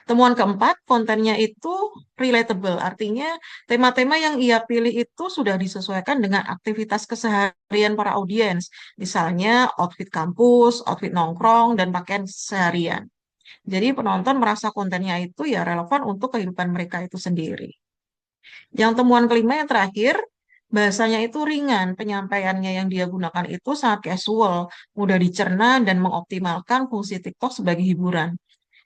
Temuan keempat, kontennya itu relatable, artinya tema-tema yang ia pilih itu sudah disesuaikan dengan aktivitas keseharian para audiens, misalnya outfit kampus, outfit nongkrong, dan pakaian seharian. Jadi penonton merasa kontennya itu ya relevan untuk kehidupan mereka itu sendiri. Yang temuan kelima yang terakhir, bahasanya itu ringan, penyampaiannya yang dia gunakan itu sangat casual, mudah dicerna dan mengoptimalkan fungsi TikTok sebagai hiburan.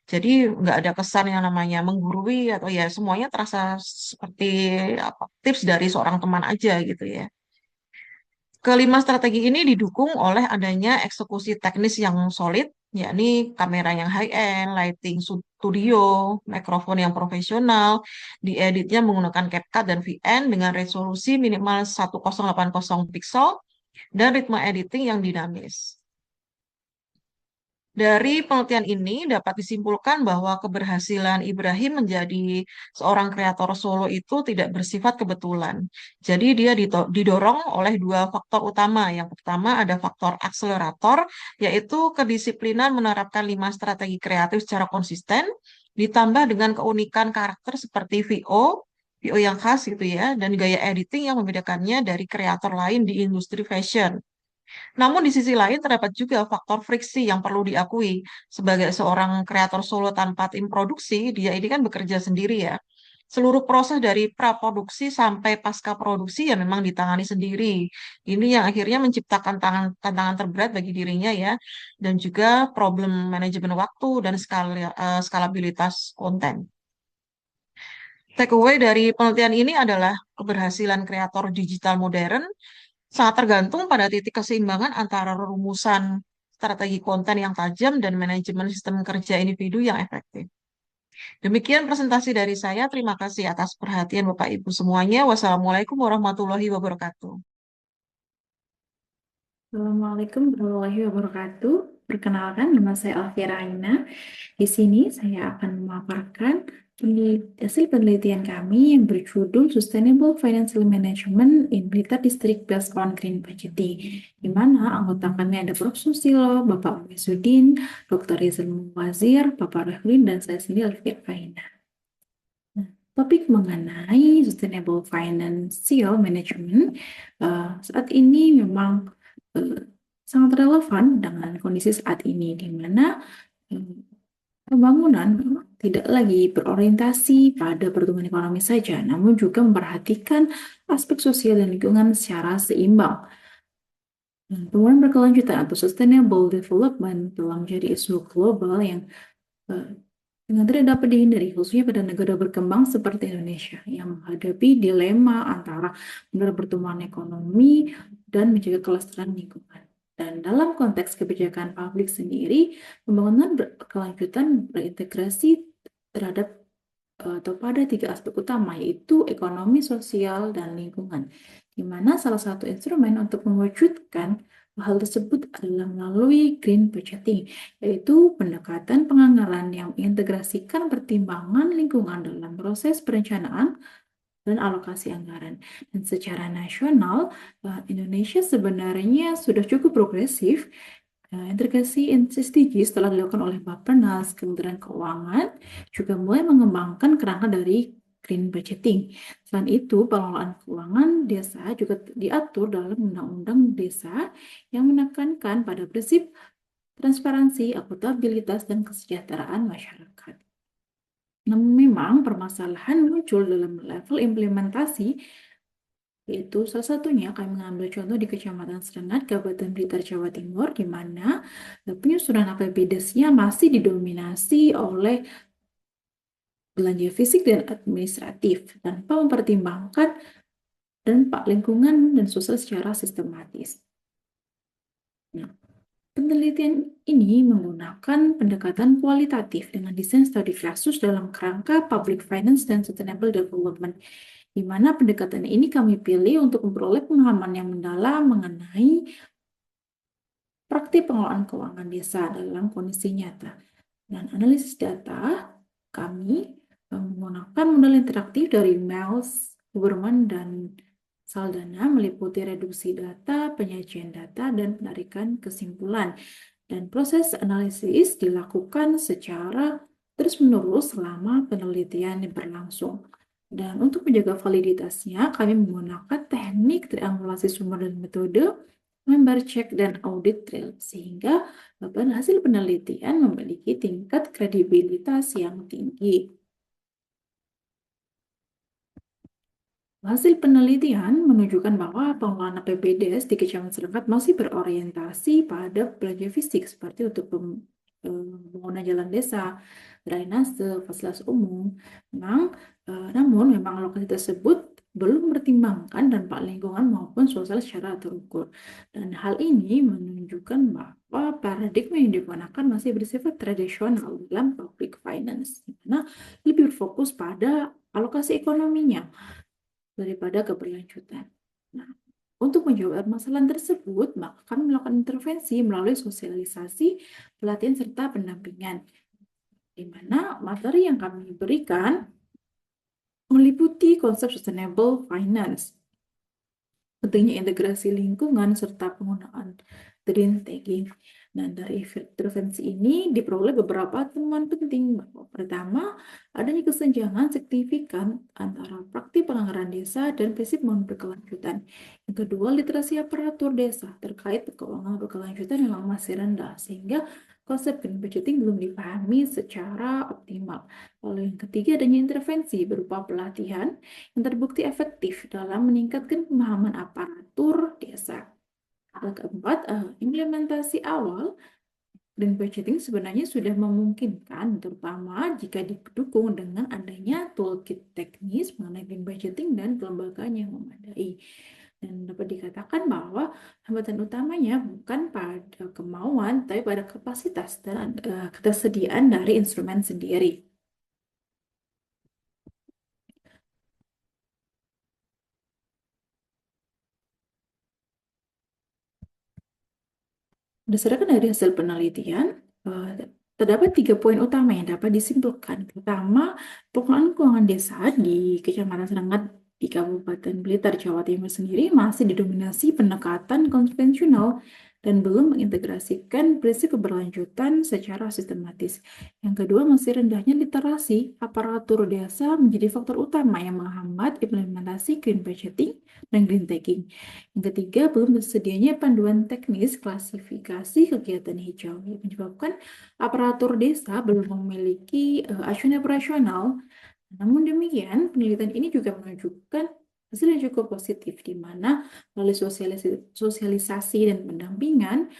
Jadi nggak ada kesan yang namanya menggurui atau ya semuanya terasa seperti apa, tips dari seorang teman aja gitu ya. Kelima strategi ini didukung oleh adanya eksekusi teknis yang solid, yakni kamera yang high-end, lighting studio, mikrofon yang profesional, dieditnya menggunakan CapCut dan VN dengan resolusi minimal 1080 pixel, dan ritme editing yang dinamis. Dari penelitian ini dapat disimpulkan bahwa keberhasilan Ibrahim menjadi seorang kreator solo itu tidak bersifat kebetulan. Jadi dia didorong oleh dua faktor utama. Yang pertama ada faktor akselerator, yaitu kedisiplinan menerapkan 5 strategi kreatif secara konsisten, ditambah dengan keunikan karakter seperti VO yang khas gitu ya, dan gaya editing yang membedakannya dari kreator lain di industri fashion. Namun di sisi lain terdapat juga faktor friksi yang perlu diakui. Sebagai seorang kreator solo tanpa tim produksi, dia ini kan bekerja sendiri ya. Seluruh proses dari praproduksi sampai pasca produksi ya memang ditangani sendiri. Ini yang akhirnya menciptakan tantangan terberat bagi dirinya ya. Dan juga problem manajemen waktu dan skalabilitas konten. Takeaway dari penelitian ini adalah keberhasilan kreator digital modern sangat tergantung pada titik keseimbangan antara rumusan strategi konten yang tajam dan manajemen sistem kerja individu yang efektif. Demikian presentasi dari saya. Terima kasih atas perhatian Bapak Ibu semuanya. Wassalamualaikum warahmatullahi wabarakatuh. Assalamualaikum warahmatullahi wabarakatuh. Perkenalkan, nama saya Alfiera Aina. Di sini saya akan memaparkan hasil penelitian kami yang berjudul Sustainable Financial Management in Blitar District Based on Green Budgeting, di mana anggota kami ada Prof. Susilo, Bapak Mesudin, Dr. Rizal Muwazir, Bapak Rehlin, dan saya sendiri Alfiera Aina. Topik mengenai Sustainable Financial Management saat ini memang sangat relevan dengan kondisi saat ini, di mana pembangunan memang tidak lagi berorientasi pada pertumbuhan ekonomi saja, namun juga memperhatikan aspek sosial dan lingkungan secara seimbang. Pembangunan berkelanjutan atau sustainable development telah menjadi isu global yang dengan tidak dapat dihindari, khususnya pada negara berkembang seperti Indonesia yang menghadapi dilema antara benar pertumbuhan ekonomi dan menjaga kelestarian lingkungan. Dan dalam konteks kebijakan publik sendiri, pembangunan berkelanjutan berintegrasi terhadap atau pada 3 aspek utama, yaitu ekonomi, sosial, dan lingkungan, di mana salah satu instrumen untuk mewujudkan hal tersebut adalah melalui green budgeting, yaitu pendekatan penganggaran yang mengintegrasikan pertimbangan lingkungan dalam proses perencanaan dan alokasi anggaran. Dan secara nasional, Indonesia sebenarnya sudah cukup progresif. Integrasi SDGs telah dilakukan oleh Bappenas, Kementerian Keuangan, juga mulai mengembangkan kerangka dari green budgeting. Selain itu, pengelolaan keuangan desa juga diatur dalam Undang-Undang Desa yang menekankan pada prinsip transparansi, akuntabilitas, dan kesejahteraan masyarakat. Namun memang permasalahan muncul dalam level implementasi, yaitu salah satunya kami mengambil contoh di Kecamatan Serengat, Kabupaten Blitar, Jawa Timur, di mana penyusunan APBDes-nya masih didominasi oleh belanja fisik dan administratif tanpa mempertimbangkan dampak lingkungan dan sosial secara sistematis. Nah, penelitian ini menggunakan pendekatan kualitatif dengan desain studi kasus dalam kerangka public finance dan sustainable development, di mana pendekatan ini kami pilih untuk memperoleh pemahaman yang mendalam mengenai praktik pengelolaan keuangan desa dalam kondisi nyata. Dan analisis data kami menggunakan model interaktif dari Miles, Huberman, dan Saldana, meliputi reduksi data, penyajian data, dan penarikan kesimpulan. Dan proses analisis dilakukan secara terus-menerus selama penelitian berlangsung. Dan untuk menjaga validitasnya, kami menggunakan teknik triangulasi sumber dan metode, member check, dan audit trail, sehingga hasil penelitian memiliki tingkat kredibilitas yang tinggi. Hasil penelitian menunjukkan bahwa pengelolaan APBDes di Kecamatan Serengat masih berorientasi pada belanja fisik seperti untuk pembangunan jalan desa, drainase, fasilitas umum. Namun memang alokasi tersebut belum mempertimbangkan dampak lingkungan maupun sosial secara terukur. Dan hal ini menunjukkan bahwa paradigma yang digunakan masih bersifat tradisional dalam public finance, di mana lebih berfokus pada alokasi ekonominya daripada keberlanjutan. Nah, Untuk menjawab permasalahan tersebut, maka kami melakukan intervensi melalui sosialisasi, pelatihan, serta pendampingan, di mana materi yang kami berikan meliputi konsep sustainable finance, pentingnya integrasi lingkungan, serta penggunaan green tagging. Nah, dari intervensi ini diperoleh beberapa temuan penting. Pertama, adanya kesenjangan signifikan antara praktik penganggaran desa dan prinsip bangun berkelanjutan. Yang kedua, literasi aparatur desa terkait keuangan berkelanjutan memang masih rendah, sehingga konsep green budgeting belum dipahami secara optimal. Lalu yang ketiga, adanya intervensi berupa pelatihan yang terbukti efektif dalam meningkatkan pemahaman aparatur desa. Yang keempat, implementasi awal green budgeting sebenarnya sudah memungkinkan, terutama jika didukung dengan adanya toolkit teknis mengenai green budgeting dan kelembagaan yang memadai. Dan dapat dikatakan bahwa hambatan utamanya bukan pada kemauan, tapi pada kapasitas dan ketersediaan dari instrumen sendiri. Berdasarkan dari hasil penelitian, terdapat 3 poin utama yang dapat disimpulkan. Pertama, pengelolaan keuangan desa di Kecamatan Serengat di Kabupaten Blitar, Jawa Timur sendiri masih didominasi pendekatan konvensional dan belum mengintegrasikan prinsip keberlanjutan secara sistematis. Yang kedua, masih rendahnya literasi aparatur desa menjadi faktor utama yang menghambat implementasi green budgeting dan green tagging. Yang ketiga, belum tersedianya panduan teknis klasifikasi kegiatan hijau yang menyebabkan aparatur desa belum memiliki acuan operasional. Namun demikian, penelitian ini juga menunjukkan hasil yang cukup positif, di mana melalui sosialisasi dan pendampingan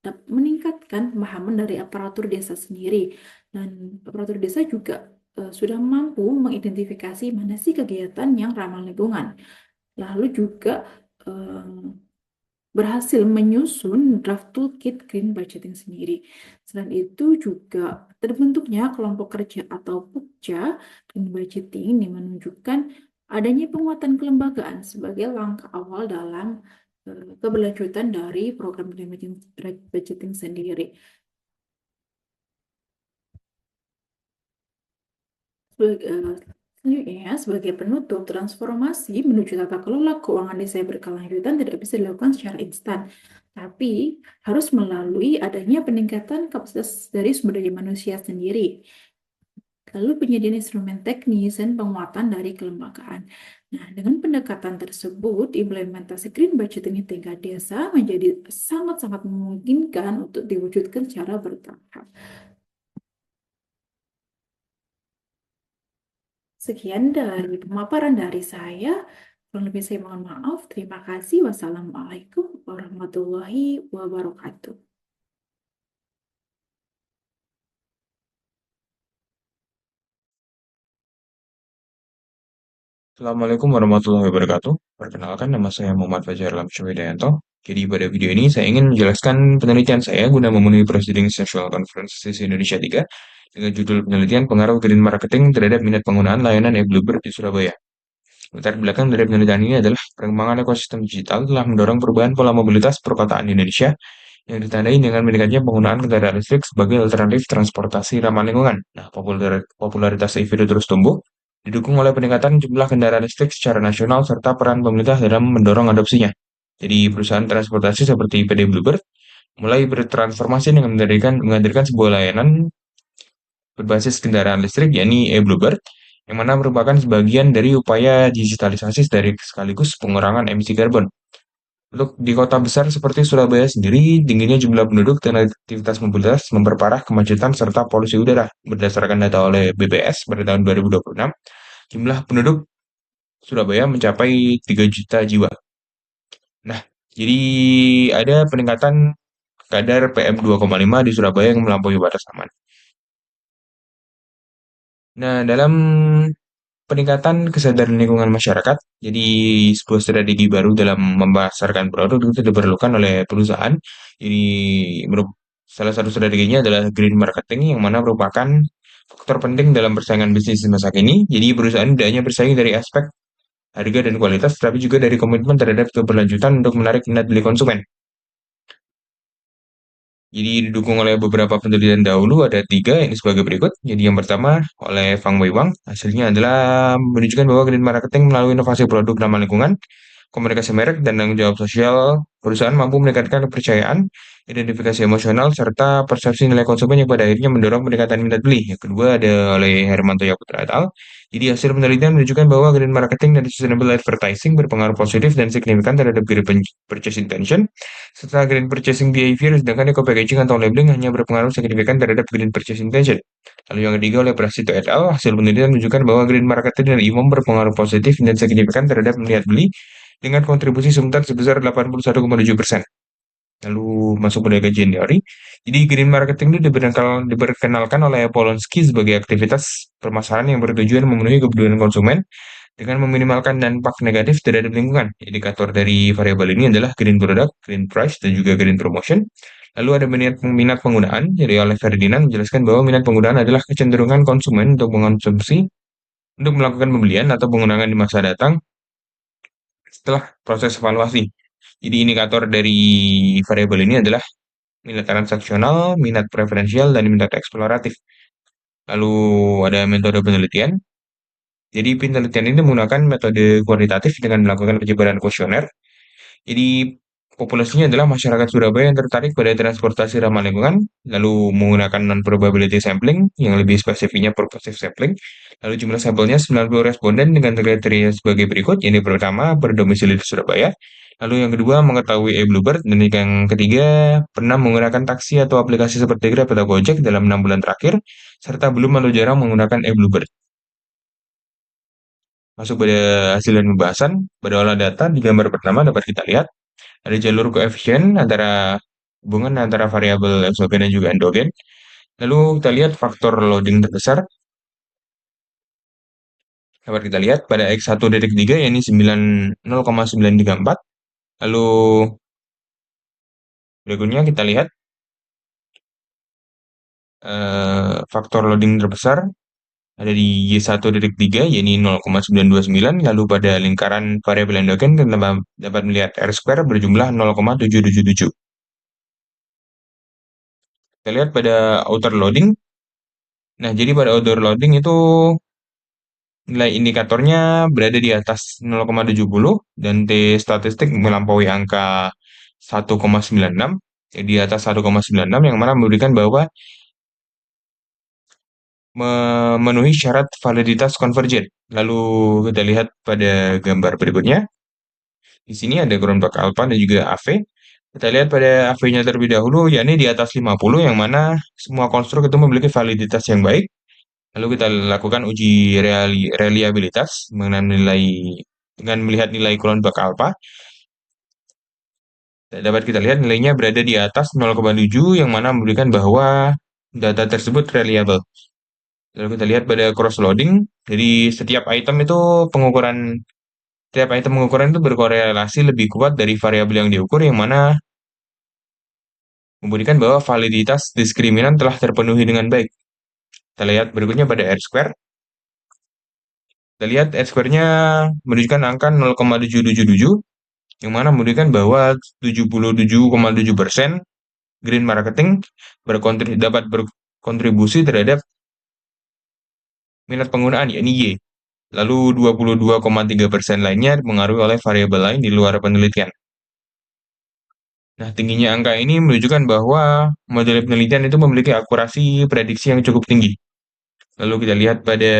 dapat meningkatkan pemahaman dari aparatur desa sendiri. Dan aparatur desa juga sudah mampu mengidentifikasi mana sih kegiatan yang ramah lingkungan. Lalu juga berhasil menyusun draft toolkit green budgeting sendiri. Selain itu juga terbentuknya kelompok kerja atau PUKJA green budgeting yang menunjukkan adanya penguatan kelembagaan sebagai langkah awal dalam keberlanjutan dari program green budgeting sendiri. Selanjutnya, sebagai penutup, transformasi menuju tata kelola keuangan desa yang berkelanjutan tidak bisa dilakukan secara instan, tapi harus melalui adanya peningkatan kapasitas dari sumber daya manusia sendiri, lalu penyediaan instrumen teknis dan penguatan dari kelembagaan. Nah, dengan pendekatan tersebut, implementasi green budgeting di tingkat desa menjadi sangat-sangat memungkinkan untuk diwujudkan secara bertahap. Sekian dari pemaparan dari saya. Kurang lebih saya mohon maaf. Terima kasih. Wassalamualaikum warahmatullahi wabarakatuh. Assalamualaikum warahmatullahi wabarakatuh. Perkenalkan, nama saya Muhammad Fajar Lamsyah Widayanto. Jadi pada video ini saya ingin menjelaskan penelitian saya guna memenuhi Proceedings National Conference Indonesia 3 dengan judul penelitian pengaruh green marketing terhadap minat penggunaan layanan e-Bluebird di Surabaya. Latar belakang dari penelitian ini adalah perkembangan ekosistem digital telah mendorong perubahan pola mobilitas perkotaan di Indonesia yang ditandai dengan meningkatnya penggunaan kendaraan listrik sebagai alternatif transportasi ramah lingkungan. Nah, popularitas EV terus tumbuh, didukung oleh peningkatan jumlah kendaraan listrik secara nasional serta peran pemerintah dalam mendorong adopsinya. Jadi perusahaan transportasi seperti PD Bluebird mulai bertransformasi dengan menghadirkan sebuah layanan berbasis kendaraan listrik, yakni e-Bluebird, yang mana merupakan sebagian dari upaya digitalisasi dari sekaligus pengurangan emisi karbon. Untuk di kota besar seperti Surabaya sendiri, tingginya jumlah penduduk dan aktivitas mobilitas memperparah kemacetan serta polusi udara. Berdasarkan data oleh BPS pada tahun 2026, jumlah penduduk Surabaya mencapai 3 juta jiwa. Nah, jadi ada peningkatan kadar PM2,5 di Surabaya yang melampaui batas aman. Nah, dalam peningkatan kesadaran lingkungan masyarakat, jadi sebuah strategi baru dalam memasarkan produk itu diperlukan oleh perusahaan. Jadi salah satu strateginya adalah green marketing yang mana merupakan faktor penting dalam persaingan bisnis di masa kini. Jadi perusahaan tidak hanya bersaing dari aspek harga dan kualitas, tapi juga dari komitmen terhadap keberlanjutan untuk menarik minat beli konsumen. Jadi didukung oleh beberapa penelitian dahulu, ada 3 ini sebagai berikut. Jadi yang pertama oleh Fang Weiwang, hasilnya adalah menunjukkan bahwa green marketing melalui inovasi produk ramah lingkungan, komunikasi merek, dan tanggung jawab sosial perusahaan mampu meningkatkan kepercayaan, identifikasi emosional, serta persepsi nilai konsumen yang pada akhirnya mendorong peningkatan minat beli. Yang kedua ada oleh Hermanto Yaputra et al. Jadi hasil penelitian menunjukkan bahwa green marketing dan sustainable advertising berpengaruh positif dan signifikan terhadap green purchase intention, serta green purchasing behavior, sedangkan eco-packaging atau labeling hanya berpengaruh signifikan terhadap green purchase intention. Lalu yang ketiga oleh Prasito et al. Hasil penelitian menunjukkan bahwa green marketing dan e-com berpengaruh positif dan signifikan terhadap melihat beli dengan kontribusi sebentar sebesar 81,7%. Lalu masuk pada kajian teori. Jadi green marketing itu diperkenalkan oleh Polonsky sebagai aktivitas permasalahan yang bertujuan memenuhi kebutuhan konsumen dengan meminimalkan dampak negatif terhadap lingkungan. Indikator dari variabel ini adalah green product, green price, dan juga green promotion. Lalu ada minat penggunaan, jadi oleh Ferdinand menjelaskan bahwa minat penggunaan adalah kecenderungan konsumen untuk mengonsumsi, untuk melakukan pembelian atau penggunaan di masa datang setelah proses evaluasi. Jadi indikator dari variabel ini adalah minat transaksional, minat preferensial, dan minat eksploratif. Lalu ada metode penelitian. Jadi penelitian ini menggunakan metode kualitatif dengan melakukan penyebaran kuesioner. Jadi populasinya adalah masyarakat Surabaya yang tertarik pada transportasi ramah lingkungan, lalu menggunakan non-probability sampling, yang lebih spesifiknya purposive sampling. Lalu jumlah sampelnya 90 responden dengan kriteria sebagai berikut. Yang pertama, berdomisili di Surabaya. Lalu yang kedua, mengetahui e-Bluebird. Dan yang ketiga, pernah menggunakan taksi atau aplikasi seperti Grab atau Gojek dalam 6 bulan terakhir, serta belum atau jarang menggunakan e-Bluebird. Masuk pada hasil dan pembahasan, pada olah data di gambar pertama dapat kita lihat ada jalur koefisien antara hubungan antara variabel eksogen dan juga endogen. Lalu kita lihat faktor loading terbesar. Dapat kita lihat pada X1.3 yakni 0,934. Lalu berikutnya kita lihat faktor loading terbesar ada di Y1.3 yakni 0,929. Lalu pada lingkaran variabel endogen kita dapat melihat R² berjumlah 0,777. Kita lihat pada outer loading. Nah, jadi pada outer loading itu nilai indikatornya berada di atas 0,70 dan T statistik melampaui angka 1,96, jadi di atas 1,96 yang mana memberikan bahwa memenuhi syarat validitas konvergen. Lalu kita lihat pada gambar berikutnya. Di sini ada Cronbach alpha dan juga AV. Kita lihat pada AV-nya terlebih dahulu, yakni di atas 50, yang mana semua konstruk itu memiliki validitas yang baik. Lalu kita lakukan uji reliabilitas dengan melihat nilai Cronbach alpha. Dapat kita lihat nilainya berada di atas 0,7 yang mana memberikan bahwa data tersebut reliable. Lalu kita lihat pada cross loading. Jadi setiap item pengukuran itu berkorelasi lebih kuat dari variabel yang diukur, yang mana memberikan bahwa validitas diskriminan telah terpenuhi dengan baik. Kita lihat berikutnya pada R². Kita lihat R²-nya menunjukkan angka 0,777, yang mana memberikan bahwa 77,7% green marketing dapat berkontribusi terhadap minat penggunaan, yakni Y. Lalu 22,3% lainnya dipengaruhi oleh variabel lain di luar penelitian. Nah, tingginya angka ini menunjukkan bahwa model penelitian itu memiliki akurasi prediksi yang cukup tinggi. Lalu kita lihat pada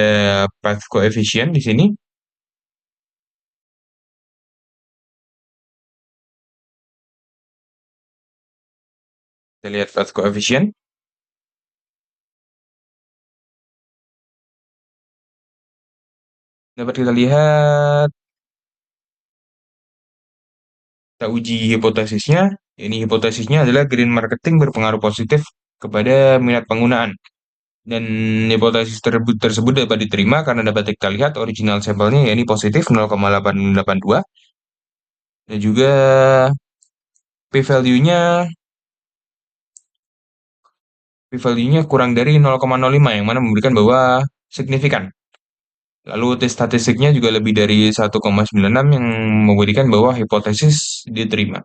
path coefficient di sini. Kita lihat path coefficient. Dapat kita lihat, kita uji hipotesisnya. Ini hipotesisnya adalah green marketing berpengaruh positif kepada minat penggunaan. Dan hipotesis tersebut dapat diterima karena dapat kita lihat original sampelnya yakni positif 0,882 dan juga p-value-nya kurang dari 0,05 yang mana memberikan bahwa signifikan. Lalu tes statistiknya juga lebih dari 1,96 yang membuktikan bahwa hipotesis diterima.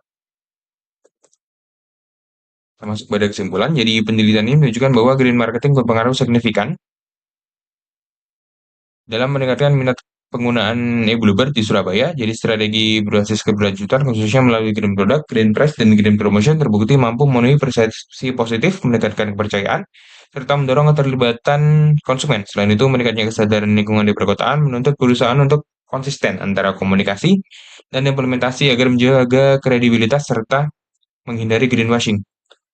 Termasuk pada kesimpulan, jadi penelitian ini menunjukkan bahwa green marketing berpengaruh signifikan dalam meningkatkan minat penggunaan e-Bluebird di Surabaya. Jadi strategi berbasis keberlanjutan khususnya melalui green product, green price, dan green promotion terbukti mampu memenuhi persepsi positif, meningkatkan kepercayaan, serta mendorong keterlibatan konsumen. Selain itu, meningkatnya kesadaran lingkungan di perkotaan menuntut perusahaan untuk konsisten antara komunikasi dan implementasi agar menjaga kredibilitas serta menghindari greenwashing.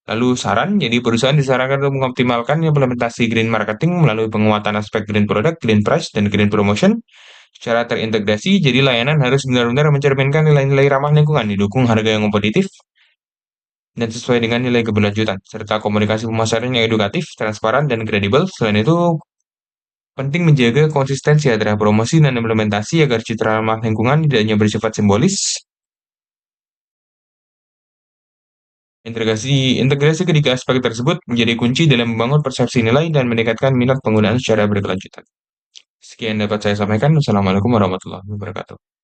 Lalu saran, jadi perusahaan disarankan untuk mengoptimalkan implementasi green marketing melalui penguatan aspek green product, green price, dan green promotion secara terintegrasi. Jadi layanan harus benar-benar mencerminkan nilai-nilai ramah lingkungan, didukung harga yang kompetitif, dan sesuai dengan nilai keberlanjutan, serta komunikasi pemasaran yang edukatif, transparan, dan kredibel. Selain itu, penting menjaga konsistensi antara promosi dan implementasi agar citra ramah lingkungan tidak hanya bersifat simbolis. Integrasi ketiga aspek tersebut menjadi kunci dalam membangun persepsi nilai dan meningkatkan minat penggunaan secara berkelanjutan. Sekian dapat saya sampaikan. Wassalamualaikum warahmatullahi wabarakatuh.